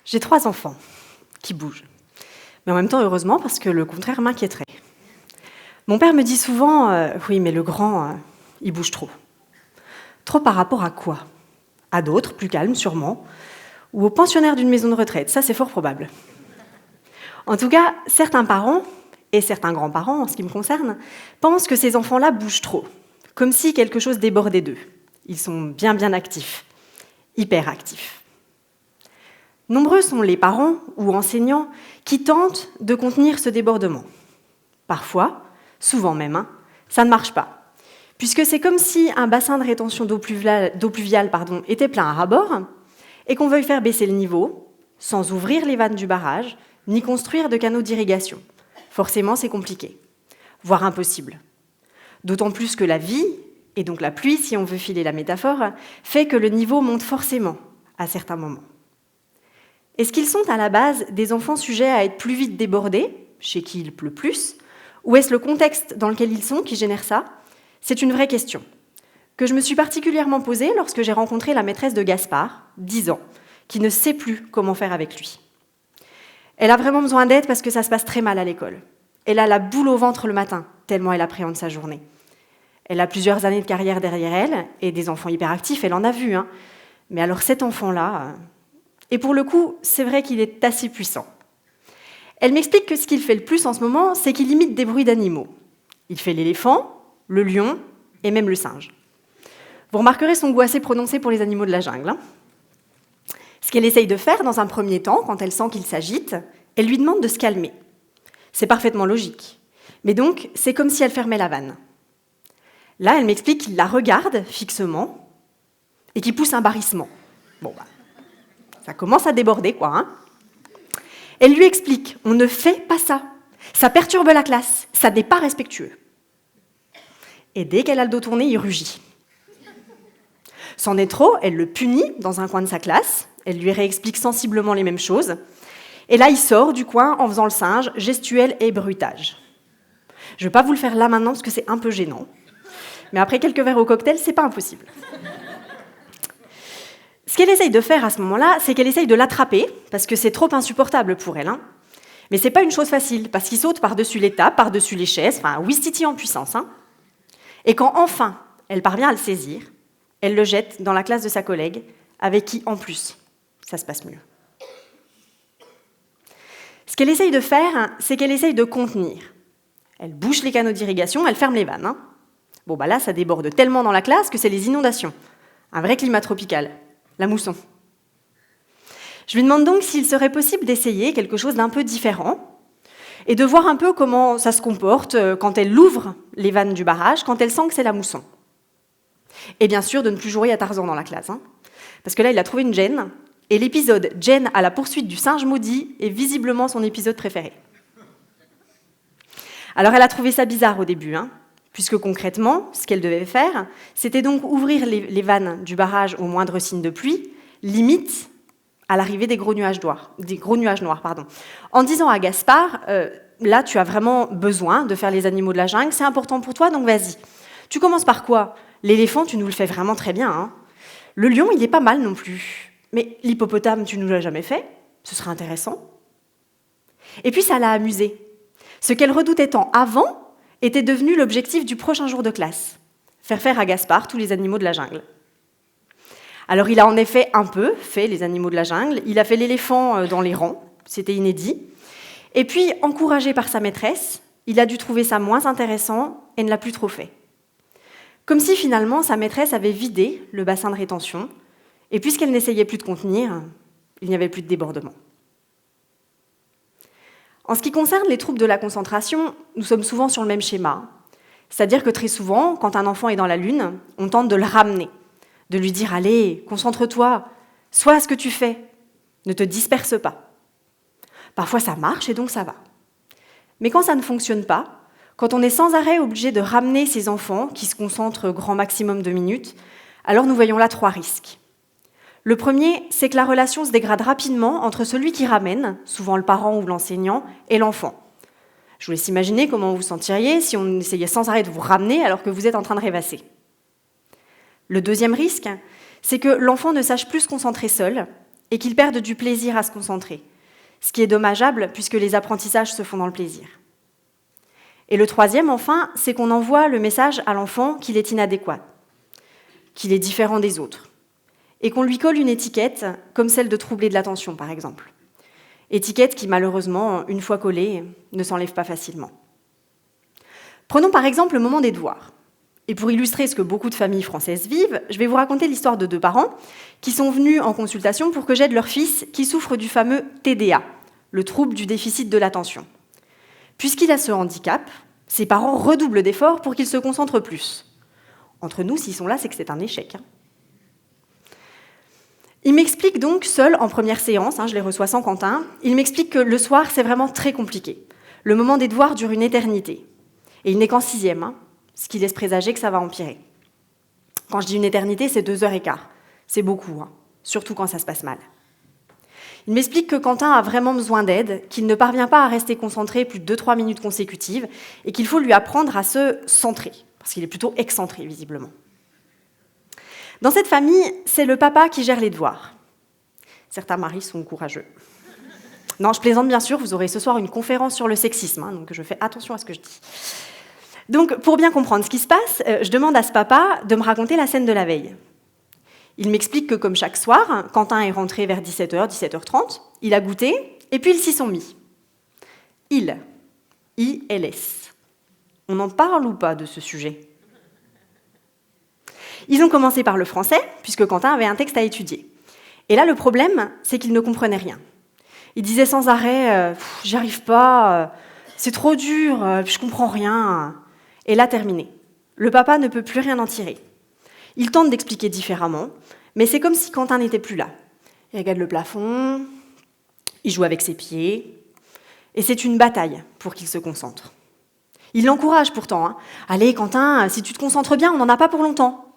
J'ai 3 enfants qui bougent. Mais en même temps, heureusement, parce que le contraire m'inquiéterait. Mon père me dit souvent « Oui, mais le grand, il bouge trop. » Trop par rapport à quoi? À d'autres, plus calmes sûrement, ou aux pensionnaires d'une maison de retraite, ça c'est fort probable. En tout cas, certains parents, et certains grands-parents en ce qui me concerne, pensent que ces enfants-là bougent trop, comme si quelque chose débordait d'eux. Ils sont bien actifs, hyper actifs. Nombreux sont les parents ou enseignants qui tentent de contenir ce débordement. Parfois, souvent même, ça ne marche pas, puisque c'est comme si un bassin de rétention d'eau pluviale était plein à ras-bord et qu'on veuille faire baisser le niveau sans ouvrir les vannes du barrage ni construire de canaux d'irrigation. Forcément, c'est compliqué, voire impossible. D'autant plus que la vie, et donc la pluie, si on veut filer la métaphore, fait que le niveau monte forcément à certains moments. Est-ce qu'ils sont à la base des enfants sujets à être plus vite débordés, chez qui il pleut plus, ou est-ce le contexte dans lequel ils sont qui génère ça? C'est une vraie question, que je me suis particulièrement posée lorsque j'ai rencontré la maîtresse de Gaspard, 10 ans, qui ne sait plus comment faire avec lui. Elle a vraiment besoin d'aide parce que ça se passe très mal à l'école. Elle a la boule au ventre le matin, tellement elle appréhende sa journée. Elle a plusieurs années de carrière derrière elle, et des enfants hyperactifs, elle en a vu. Mais alors cet enfant-là... Et pour le coup, c'est vrai qu'il est assez puissant. Elle m'explique que ce qu'il fait le plus en ce moment, c'est qu'il imite des bruits d'animaux. Il fait l'éléphant, le lion et même le singe. Vous remarquerez son goût assez prononcé pour les animaux de la jungle. Ce qu'elle essaye de faire dans un premier temps, quand elle sent qu'il s'agite, elle lui demande de se calmer. C'est parfaitement logique. Mais donc, c'est comme si elle fermait la vanne. Là, elle m'explique qu'il la regarde fixement et qu'il pousse un barrissement. Ça commence à déborder, quoi. Elle lui explique, on ne fait pas ça. Ça perturbe la classe, ça n'est pas respectueux. Et dès qu'elle a le dos tourné, il rugit. C'en est trop, elle le punit dans un coin de sa classe, elle lui réexplique sensiblement les mêmes choses. Et là, il sort du coin en faisant le singe, gestuel et bruitage. Je ne vais pas vous le faire là maintenant parce que c'est un peu gênant. Mais après quelques verres au cocktail, c'est pas impossible. Ce qu'elle essaye de faire à ce moment-là, c'est qu'elle essaye de l'attraper, parce que c'est trop insupportable pour elle. Mais c'est pas une chose facile, parce qu'il saute par-dessus les tables, par-dessus les chaises, Ouistiti en puissance. Et quand enfin elle parvient à le saisir, elle le jette dans la classe de sa collègue, avec qui, en plus, ça se passe mieux. Ce qu'elle essaye de faire, c'est qu'elle essaye de contenir. Elle bouche les canaux d'irrigation, elle ferme les vannes. Là, ça déborde tellement dans la classe que c'est les inondations. Un vrai climat tropical. La mousson. Je lui demande donc s'il serait possible d'essayer quelque chose d'un peu différent et de voir un peu comment ça se comporte quand elle ouvre les vannes du barrage, quand elle sent que c'est la mousson. Et bien sûr, de ne plus jouer à Tarzan dans la classe. Parce que là, il a trouvé une Jen, et l'épisode Jen à la poursuite du singe maudit est visiblement son épisode préféré. Alors, elle a trouvé ça bizarre au début, puisque concrètement, ce qu'elle devait faire, c'était donc ouvrir les vannes du barrage au moindre signe de pluie, limite à l'arrivée des gros nuages noirs. En disant à Gaspard, là, tu as vraiment besoin de faire les animaux de la jungle, c'est important pour toi, donc vas-y. Tu commences par quoi? L'éléphant, tu nous le fais vraiment très bien. Le lion, il est pas mal non plus. Mais l'hippopotame, tu nous l'as jamais fait, ce serait intéressant. Et puis, ça l'a amusée. Ce qu'elle redoutait tant avant était devenu l'objectif du prochain jour de classe, faire à Gaspard tous les animaux de la jungle. Alors il a en effet un peu fait les animaux de la jungle, il a fait l'éléphant dans les rangs, c'était inédit, et puis, encouragé par sa maîtresse, il a dû trouver ça moins intéressant et ne l'a plus trop fait. Comme si finalement sa maîtresse avait vidé le bassin de rétention, et puisqu'elle n'essayait plus de contenir, il n'y avait plus de débordement. En ce qui concerne les troubles de la concentration, nous sommes souvent sur le même schéma. C'est-à-dire que très souvent, quand un enfant est dans la lune, on tente de le ramener, de lui dire « Allez, concentre-toi, sois à ce que tu fais, ne te disperse pas ». Parfois ça marche et donc ça va. Mais quand ça ne fonctionne pas, quand on est sans arrêt obligé de ramener ces enfants qui se concentrent grand maximum 2 minutes, alors nous voyons là 3 risques. Le premier, c'est que la relation se dégrade rapidement entre celui qui ramène, souvent le parent ou l'enseignant, et l'enfant. Je vous laisse imaginer comment vous vous sentiriez si on essayait sans arrêt de vous ramener alors que vous êtes en train de rêvasser. Le deuxième risque, c'est que l'enfant ne sache plus se concentrer seul et qu'il perde du plaisir à se concentrer, ce qui est dommageable puisque les apprentissages se font dans le plaisir. Et le troisième, enfin, c'est qu'on envoie le message à l'enfant qu'il est inadéquat, qu'il est différent des autres, et qu'on lui colle une étiquette comme celle de troublé de l'attention, par exemple. Étiquette qui, malheureusement, une fois collée, ne s'enlève pas facilement. Prenons par exemple le moment des devoirs. Et pour illustrer ce que beaucoup de familles françaises vivent, je vais vous raconter l'histoire de deux parents qui sont venus en consultation pour que j'aide leur fils qui souffre du fameux TDA, le trouble du déficit de l'attention. Puisqu'il a ce handicap, ses parents redoublent d'efforts pour qu'il se concentre plus. Entre nous, s'ils sont là, c'est que c'est un échec. Il m'explique donc, seul, en première séance, je les reçois sans Quentin, il m'explique que le soir, c'est vraiment très compliqué. Le moment des devoirs dure une éternité. Et il n'est qu'en 6e, ce qui laisse présager que ça va empirer. Quand je dis une éternité, c'est 2h15. C'est beaucoup, surtout quand ça se passe mal. Il m'explique que Quentin a vraiment besoin d'aide, qu'il ne parvient pas à rester concentré plus de 2-3 minutes consécutives et qu'il faut lui apprendre à se centrer, parce qu'il est plutôt excentré, visiblement. Dans cette famille, c'est le papa qui gère les devoirs. Certains maris sont courageux. Non, je plaisante bien sûr, vous aurez ce soir une conférence sur le sexisme, donc je fais attention à ce que je dis. Donc, pour bien comprendre ce qui se passe, je demande à ce papa de me raconter la scène de la veille. Il m'explique que, comme chaque soir, Quentin est rentré vers 17h, 17h30, il a goûté, et puis ils s'y sont mis. I-L-S. On en parle ou pas de ce sujet ? Ils ont commencé par le français, puisque Quentin avait un texte à étudier. Et là, le problème, c'est qu'il ne comprenait rien. Il disait sans arrêt « j'y arrive pas, c'est trop dur, je comprends rien ». Et là, terminé. Le papa ne peut plus rien en tirer. Il tente d'expliquer différemment, mais c'est comme si Quentin n'était plus là. Il regarde le plafond, il joue avec ses pieds, et c'est une bataille pour qu'il se concentre. Il l'encourage pourtant. Allez, Quentin, si tu te concentres bien, on n'en a pas pour longtemps.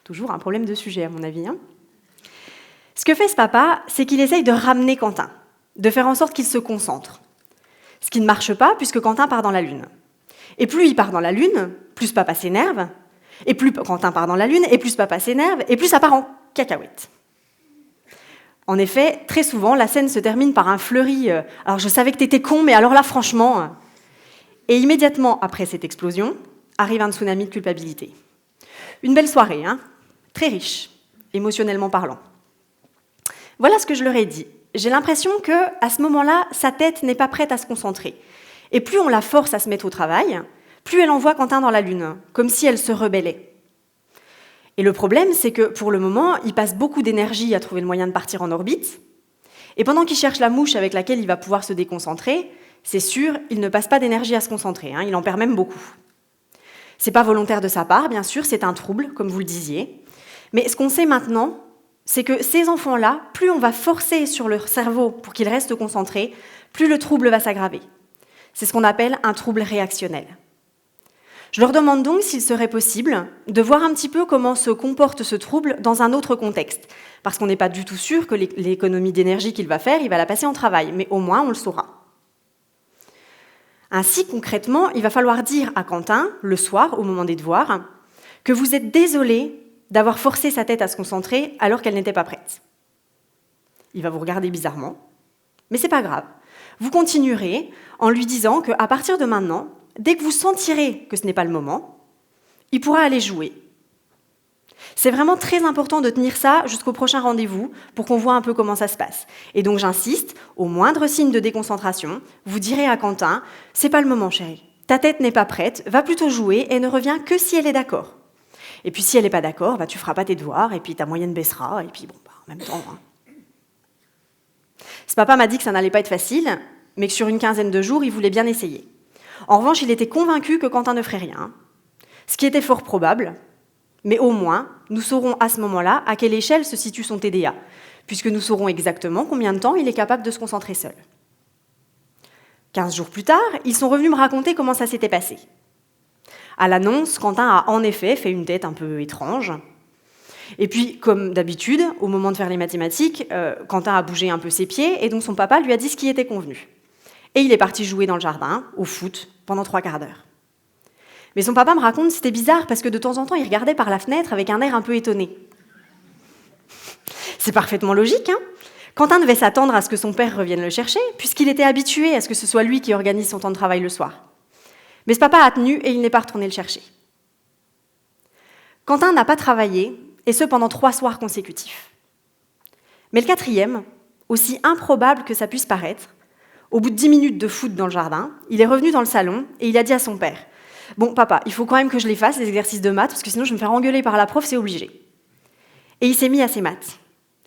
Toujours un problème de sujet, à mon avis. Ce que fait ce papa, c'est qu'il essaye de ramener Quentin, de faire en sorte qu'il se concentre. Ce qui ne marche pas, puisque Quentin part dans la lune. Et plus il part dans la lune, plus papa s'énerve, et plus Quentin part dans la lune, et plus papa s'énerve, et plus ça part en cacahuète. En effet, très souvent, la scène se termine par un fleuri « alors je savais que t'étais con, mais alors là, franchement… » Et immédiatement après cette explosion, arrive un tsunami de culpabilité. Une belle soirée, très riche, émotionnellement parlant. Voilà ce que je leur ai dit. J'ai l'impression qu'à ce moment-là, sa tête n'est pas prête à se concentrer. Et plus on la force à se mettre au travail, plus elle envoie Quentin dans la lune, comme si elle se rebellait. Et le problème, c'est que pour le moment, il passe beaucoup d'énergie à trouver le moyen de partir en orbite. Et pendant qu'il cherche la mouche avec laquelle il va pouvoir se déconcentrer, c'est sûr, il ne passe pas d'énergie à se concentrer, il en perd même beaucoup. C'est pas volontaire de sa part, bien sûr, c'est un trouble, comme vous le disiez. Mais ce qu'on sait maintenant, c'est que ces enfants-là, plus on va forcer sur leur cerveau pour qu'ils restent concentrés, plus le trouble va s'aggraver. C'est ce qu'on appelle un trouble réactionnel. Je leur demande donc s'il serait possible de voir un petit peu comment se comporte ce trouble dans un autre contexte, parce qu'on n'est pas du tout sûr que l'économie d'énergie qu'il va faire, il va la passer en travail, mais au moins on le saura. Ainsi, concrètement, il va falloir dire à Quentin, le soir, au moment des devoirs, que vous êtes désolé d'avoir forcé sa tête à se concentrer alors qu'elle n'était pas prête. Il va vous regarder bizarrement, mais c'est pas grave. Vous continuerez en lui disant qu'à partir de maintenant, dès que vous sentirez que ce n'est pas le moment, il pourra aller jouer. C'est vraiment très important de tenir ça jusqu'au prochain rendez-vous pour qu'on voit un peu comment ça se passe. Et donc j'insiste, au moindre signe de déconcentration, vous direz à Quentin « c'est pas le moment, chérie. Ta tête n'est pas prête, va plutôt jouer et ne reviens que si elle est d'accord. Et puis si elle n'est pas d'accord, tu feras pas tes devoirs et puis ta moyenne baissera et puis en même temps… » Ce papa m'a dit que ça n'allait pas être facile, mais que sur une quinzaine de jours, il voulait bien essayer. En revanche, il était convaincu que Quentin ne ferait rien, ce qui était fort probable, mais au moins, nous saurons à ce moment-là à quelle échelle se situe son TDA, puisque nous saurons exactement combien de temps il est capable de se concentrer seul. 15 jours plus tard, ils sont revenus me raconter comment ça s'était passé. À l'annonce, Quentin a en effet fait une tête un peu étrange. Et puis, comme d'habitude, au moment de faire les mathématiques, Quentin a bougé un peu ses pieds, et donc son papa lui a dit ce qui était convenu. Et il est parti jouer dans le jardin, au foot, pendant 3 quarts d'heure. Mais son papa me raconte que c'était bizarre, parce que de temps en temps, il regardait par la fenêtre avec un air un peu étonné. C'est parfaitement logique, hein ? Quentin devait s'attendre à ce que son père revienne le chercher, puisqu'il était habitué à ce que ce soit lui qui organise son temps de travail le soir. Mais ce papa a tenu et il n'est pas retourné le chercher. Quentin n'a pas travaillé, et ce pendant 3 soirs consécutifs. Mais le 4e, aussi improbable que ça puisse paraître, au bout de 10 minutes de foot dans le jardin, il est revenu dans le salon et il a dit à son père « Bon, papa, il faut quand même que je les fasse, les exercices de maths, parce que sinon je vais me faire engueuler par la prof, c'est obligé. » Et il s'est mis à ses maths.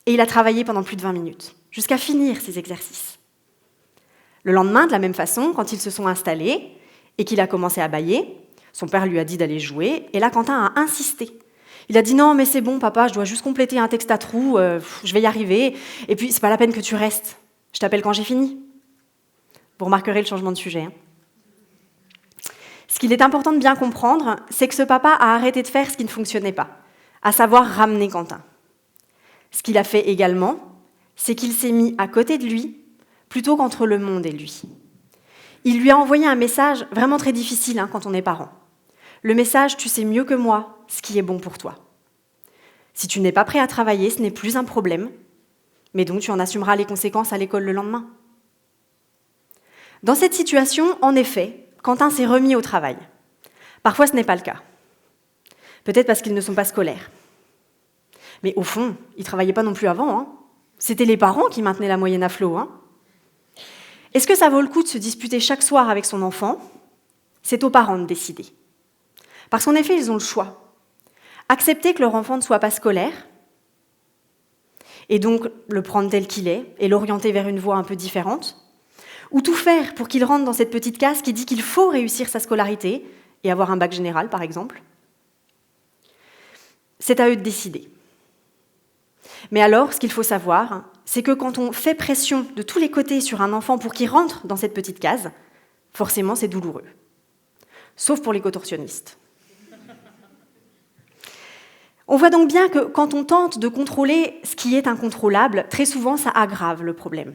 Et il a travaillé pendant plus de 20 minutes, jusqu'à finir ses exercices. Le lendemain, de la même façon, quand ils se sont installés et qu'il a commencé à bâiller, son père lui a dit d'aller jouer, et là, Quentin a insisté. Il a dit « Non, mais c'est bon, papa, je dois juste compléter un texte à trous, je vais y arriver, et puis c'est pas la peine que tu restes. Je t'appelle quand j'ai fini. » Vous remarquerez le changement de sujet. Hein. Ce qu'il est important de bien comprendre, c'est que ce papa a arrêté de faire ce qui ne fonctionnait pas, à savoir ramener Quentin. Ce qu'il a fait également, c'est qu'il s'est mis à côté de lui, plutôt qu'entre le monde et lui. Il lui a envoyé un message vraiment très difficile quand on est parent. Le message « Tu sais mieux que moi ce qui est bon pour toi. Si tu n'es pas prêt à travailler, ce n'est plus un problème, mais donc tu en assumeras les conséquences à l'école le lendemain. » Dans cette situation, en effet, Quentin s'est remis au travail. Parfois, ce n'est pas le cas. Peut-être parce qu'ils ne sont pas scolaires. Mais au fond, ils ne travaillaient pas non plus avant. Hein. C'était les parents qui maintenaient la moyenne à flot. Hein. Est-ce que ça vaut le coup de se disputer chaque soir avec son enfant ? C'est aux parents de décider. Parce qu'en effet, ils ont le choix. Accepter que leur enfant ne soit pas scolaire, et donc le prendre tel qu'il est, et l'orienter vers une voie un peu différente, ou tout faire pour qu'il rentre dans cette petite case qui dit qu'il faut réussir sa scolarité, et avoir un bac général, par exemple. C'est à eux de décider. Mais alors, ce qu'il faut savoir, c'est que quand on fait pression de tous les côtés sur un enfant pour qu'il rentre dans cette petite case, forcément, c'est douloureux. Sauf pour les contorsionnistes. On voit donc bien que quand on tente de contrôler ce qui est incontrôlable, très souvent, ça aggrave le problème.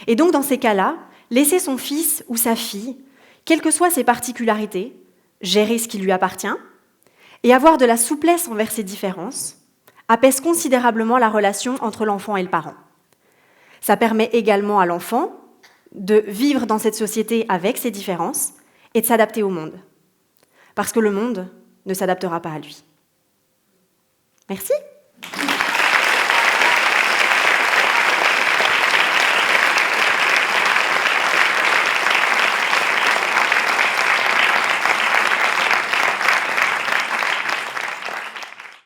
Et donc, dans ces cas-là, laisser son fils ou sa fille, quelles que soient ses particularités, gérer ce qui lui appartient, et avoir de la souplesse envers ses différences, apaise considérablement la relation entre l'enfant et le parent. Ça permet également à l'enfant de vivre dans cette société avec ses différences et de s'adapter au monde. Parce que le monde ne s'adaptera pas à lui. Merci.